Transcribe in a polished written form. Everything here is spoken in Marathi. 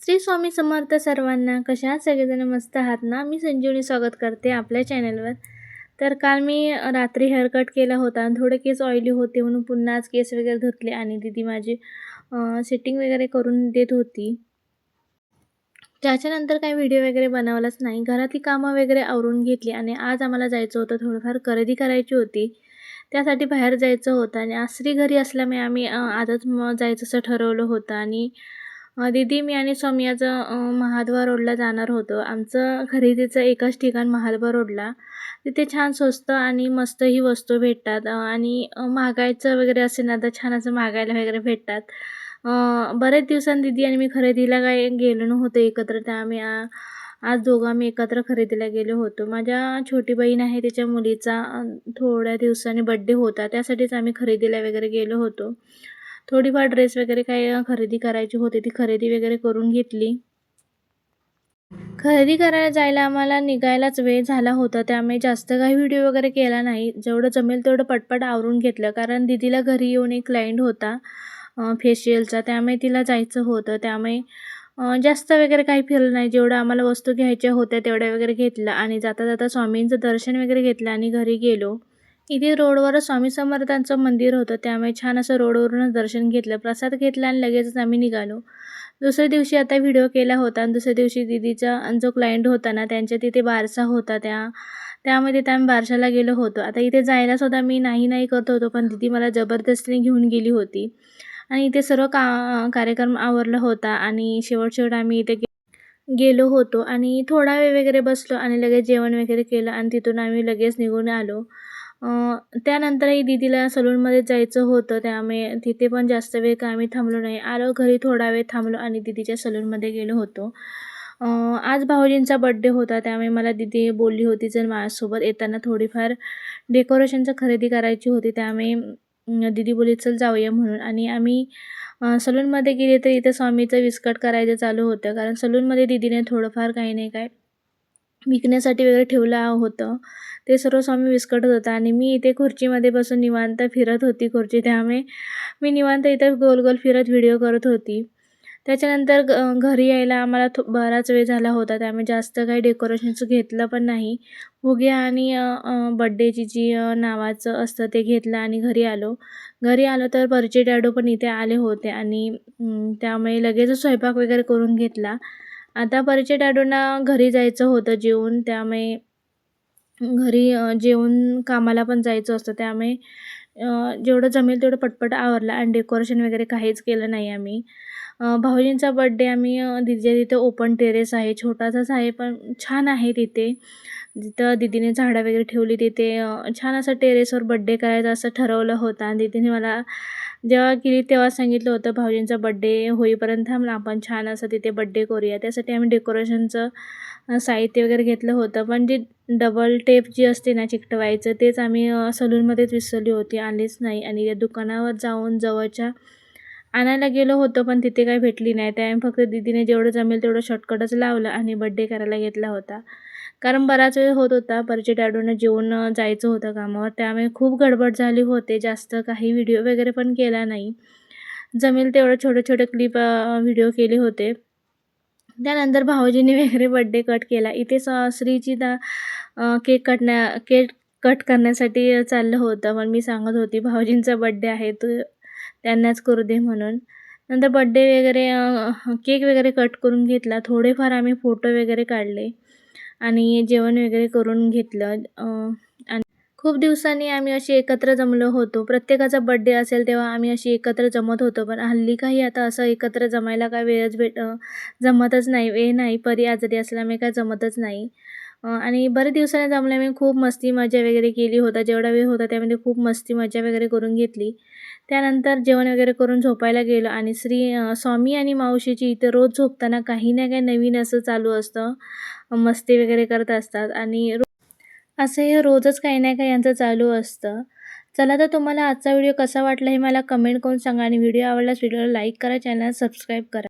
श्री स्वामी समर्थ सर्वांना. कशा आहात सगळेजण? मस्त आहात ना? मी संजीवनी स्वागत करते आपल्या चॅनलवर. तर काल मी रात्री हेअर कट केला होता आणि थोडे केस ऑइली होते म्हणून पुन्हा आज केस वगैरे धुतले आणि दीदी माझी सेटिंग वगैरे करून देत होती. त्याच्यानंतर काही व्हिडिओ वगैरे बनवलाच नाही. घरातली कामं वगैरे आवरून घेतली आणि आज आम्हाला जायचं होतं, थोडंफार खरेदी करायची होती. त्यासाठी बाहेर जायचं होतं आणि आज श्री घरी असल्यामुळे आम्ही आजच जायचं असं ठरवलं होतं आणि दीदी, मी आणि स्वामी आज महाद्वार रोडला जाणार होतो. आमचं खरेदीचं एकच ठिकाण महाद्वार रोडला. तिथे छान स्वस्त आणि मस्तही वस्तू भेटतात आणि मागायचं वगैरे असेल ना, तर छान असं मागायला वगैरे भेटतात. बरेच दिवसांनी दीदी आणि मी खरेदीला काही गेलो नव्हतो एकत्र, तर आम्ही आज दोघं आम्ही एकत्र खरेदीला गेलो होतो. माझ्या छोटी बहीण आहे, तिच्या मुलीचा थोड्या दिवसांनी बड्डे होता, त्यासाठीच आम्ही खरेदीला वगैरे गेलो होतो. थोडीफार ड्रेस वगैरे काही खरेदी करायची होती, ती खरेदी वगैरे करून घेतली. खरेदी करायला जायला आम्हाला निघायलाच वेळ झाला होता, त्यामुळे जास्त काही व्हिडिओ वगैरे केला नाही. जेवढं जमेल तेवढं पटपट आवरून घेतलं, कारण दीदीला घरी येऊन एक क्लायंट होता फेशियलचा, त्यामुळे तिला जायचं होतं. त्यामुळे जास्त वगैरे काही फिरलं नाही. जेवढं आम्हाला वस्तू घ्यायच्या होत्या तेवढ्या वगैरे घेतलं आणि जाता जाता स्वामींचं दर्शन वगैरे घेतलं आणि घरी गेलो. इथे रोडवरच स्वामी समर्थांचं मंदिर होतं, त्यामुळे छान असं रोडवरूनच दर्शन घेतलं, प्रसाद घेतला आणि लगेचच आम्ही निघालो. दुसऱ्या दिवशी आता व्हिडिओ केला होता आणि दुसऱ्या दिवशी दीदीचा जो क्लायंट होता ना, त्यांच्या तिथे बारसा होता, त्यामध्ये आम्ही बारशाला गेलो होतो. आता इथे जायला सुद्धा मी नाही करत होतो, पण दीदी मला जबरदस्तीने घेऊन गेली होती आणि इथे सर्व कार्यक्रम आवरला होता आणि शेवट आम्ही इथे गेलो होतो आणि थोडा वेळ वगैरे बसलो आणि लगेच जेवण वगैरे केलं आणि तिथून आम्ही लगेच निघून आलो. त्यानंतरही दीदीला सलूनमध्ये जायचं होतं, त्यामुळे तिथे पण जास्त वेळ काय आम्ही थांबलो नाही. आलो घरी, थोडा वेळ थांबलो आणि दीदीच्या सलूनमध्ये गेलो होतो. आज भाऊजींचा बड्डे होता, त्यामुळे मला दीदी बोलली होती, चल माझ्यासोबत येताना थोडीफार डेकोरेशनचं खरेदी करायची होती, त्यामुळे दीदी बोलली चल जाऊया म्हणून. आणि आम्ही सलूनमध्ये गेले तर इथे स्वामीचं विस्कट करायचं चालू होतं, कारण सलूनमध्ये दीदीने थोडंफार काही नाही काय विकण्यासाठी वगैरे ठेवलं होतं. ते सर्व स्वामी विस्कटत होता आणि मी इथे खुर्चीमध्ये बसून निवांत फिरत होती खुर्ची, त्यामुळे मी निवांत इथं गोल गोल फिरत व्हिडिओ करत होती. त्याच्यानंतर घरी यायला आम्हाला बराच वेळ झाला होता, त्यामुळे जास्त काही डेकोरेशनचं घेतलं पण नाही. फुगे आणि बड्डेची जी नावाचं असतं ते घेतलं आणि घरी आलो तर परिचय डॅडू पण इथे आले होते आणि त्यामुळे लगेचच स्वयंपाक वगैरे करून घेतला. आता परिचय डॅडूंना घरी जायचं होतं जेवून, त्यामुळे घरी जेवून कामाला पण जायचं असतं, त्यामुळे जेवढं जमेल तेवढं पटपट आवरलं आणि डेकोरेशन वगैरे काहीच केलं नाही आम्ही. भाऊजींचा बड्डे आम्ही दीदीच्या तिथे ओपन टेरेस आहे, छोटासाच आहे पण छान आहे तिथे. जिथं दीदीने झाडं वगैरे ठेवली तिथे छान असं टेरेसवर बड्डे करायचं असं ठरवलं होतं आणि दीदीने मला जेव्हा गेली तेव्हा सांगितलं होतं, भाऊजींचा बड्डे होईपर्यंत थांब ना, आपण छान असं तिथे बड्डे करूया. त्यासाठी आम्ही डेकोरेशनचं साहित्य वगैरे घेतलं होतं, पण जी डबल टेप जी असते ना चिकटवायचं, तेच आम्ही सलूनमध्येच विसरली होती, आणलीच नाही आणि त्या दुकानावर जाऊन जवळच्या आणायला गेलो होतो, पण तिथे काही भेटली नाही. त्यामुळे फक्त दीदीने जेवढं जमेल तेवढं शॉर्टकटच लावलं आणि बड्डे करायला घेतला होता. कारण बराच वेळ होत होता, परिचय डॅडूंना जेवून जायचं होतं कामावर, त्यामुळे खूप गडबड झाली होते. जास्त काही व्हिडिओ वगैरे पण केला नाही. जमेल तेवढं छोटे-छोटे क्लिप व्हिडिओ केले होते. त्यानंतर भाऊजींनी वगैरे बड्डे कट केला. इथे श्रीची केक कट करण्यासाठी चाललं होतं, पण मी सांगत होती भाऊजींचा बड्डे आहे, तू त्यांनाच करू दे म्हणून. नंतर बड्डे वगैरे केक वगैरे कट करून घेतला. थोडेफार आम्ही फोटो वगैरे काढले आणि जेवण वगैरे करून घेतलं. आणि खूप दिवसांनी आम्ही अशी एकत्र जमलो होतो. प्रत्येकाचा बड्डे असेल तेव्हा आम्ही अशी एकत्र जमत होतो, पण हल्ली काही आता असं एकत्र जमायला काय वेळच जमतच नाही. वेळ नाही, परी आजारी असल्यामुळे काय जमतच नाही. आणि बरेच दिवसांनी जमल्यामुळे खूप मस्ती मजा वगैरे केली होता. जेवढा वेळ होता त्यामध्ये खूप मस्ती मजा वगैरे करून घेतली. त्यानंतर जेवण वगैरे करून झोपायला गेलो आणि स्वामी आणि मावशीची इथे रोज झोपताना काही ना काही नवीन असं चालू असतं. मस्ती वगैरे करत असतात आणि असं हे रोजच काही ना काही यांचं चालू असतं. चला, तर तुम्हाला आजचा व्हिडिओ कसा वाटला हे मला कमेंट करून सांगा आणि व्हिडिओ आवडल्यास व्हिडिओला लाईक करा, चॅनलला सबस्क्राईब करा.